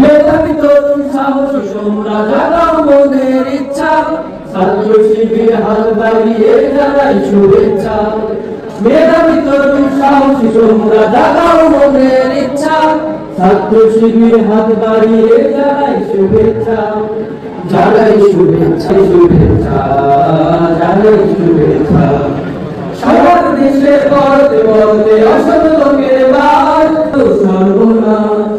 মেধাবী তরুণ সাহসী তোমরা জাগাও মনের ইচ্ছা, ছাত্র শিবির হাত বাড়িয়ে জানাই শুভেচ্ছা। মেধাবী তরুণ সাহসী তোমরা জাগাও মনের ইচ্ছা, ছাত্র শিবির হাত বাড়িয়ে জানাই শুভেচ্ছা। জানাই শুভেচ্ছা, শুভেচ্ছা, জানাই শুভেচ্ছা। সবার দেশে পড়তে পড়তে অসৎ লোকের বাস সর্বনাশ,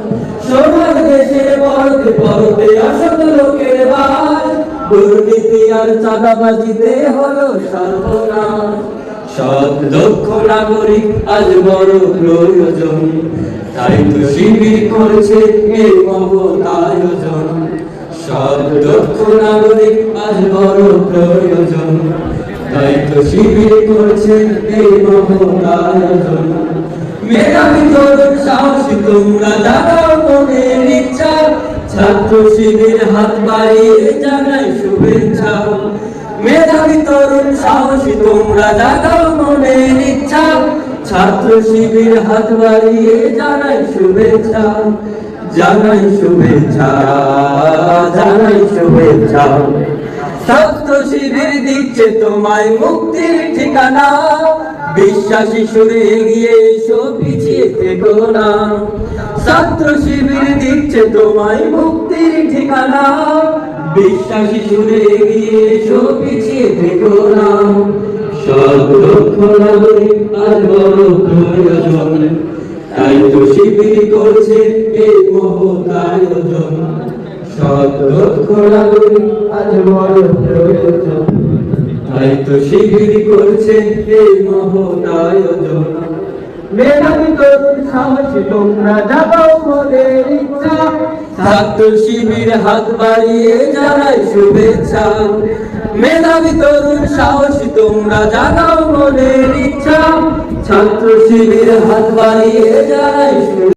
সবার দেশে পড়তে পড়তে অসৎ লোকের বাস, দুর্নীতি আর চাঁদাবাজিতে হলো সর্বনাশ। সৎ দক্ষ নাগরিক আজ বড় প্রয়োজন, তাই তো শিবির করছে এই মহৎ আয়োজন। সৎ দক্ষ নাগরিক আজ বড় প্রয়োজন, তাই তো শিবির করছে এই মহৎ আয়োজন। মেধাবী তরুণ সাহসী তোমরা জাগাও মনের ইচ্ছা, ছাত্র শিবির হাত বাড়িয়ে জানাই শুভেচ্ছা। মেধাবী তরুণ সাহসী তোমরা জাগাও মনের ইচ্ছা, ছাত্র শিবির হাত বাড়িয়ে জানাই শুভেচ্ছা। জানাই শুভেচ্ছা, জানাই শুভেচ্ছা। ছাত্র শিবির দিচ্ছে তোমায় মুক্তির ঠিকানা, বিশ্বাসী সুরে এগিয়ে এসো পিছিয়ে থেকো না। ছাত্র শিবির দিচ্ছে তোমায় মুক্তির ঠিকানা, বিশ্বাসী সুরে এগিয়ে এসো পিছিয়ে থেকো না। সৎ দক্ষ নাগরিক আজ বড় প্রয়োজন, তাই তো শিবির করছে এই মহৎ আয়োজন। সৎ দক্ষ নাগরিক আজ বড় প্রয়োজন, তাই তো শিবির করছে এই মহৎ আয়োজন। মেধাবী তরুণ সাহসী তোমরা জাগাও মনের ইচ্ছা, ছাত্র শিবির হাত বাড়িয়ে জানাই শুভেচ্ছা। মেধাবী তরুণ সাহসী তোমরা জাগাও মনের ইচ্ছা, ছাত্র শিবির হাত বাড়িয়ে জানাই শুভেচ্ছা।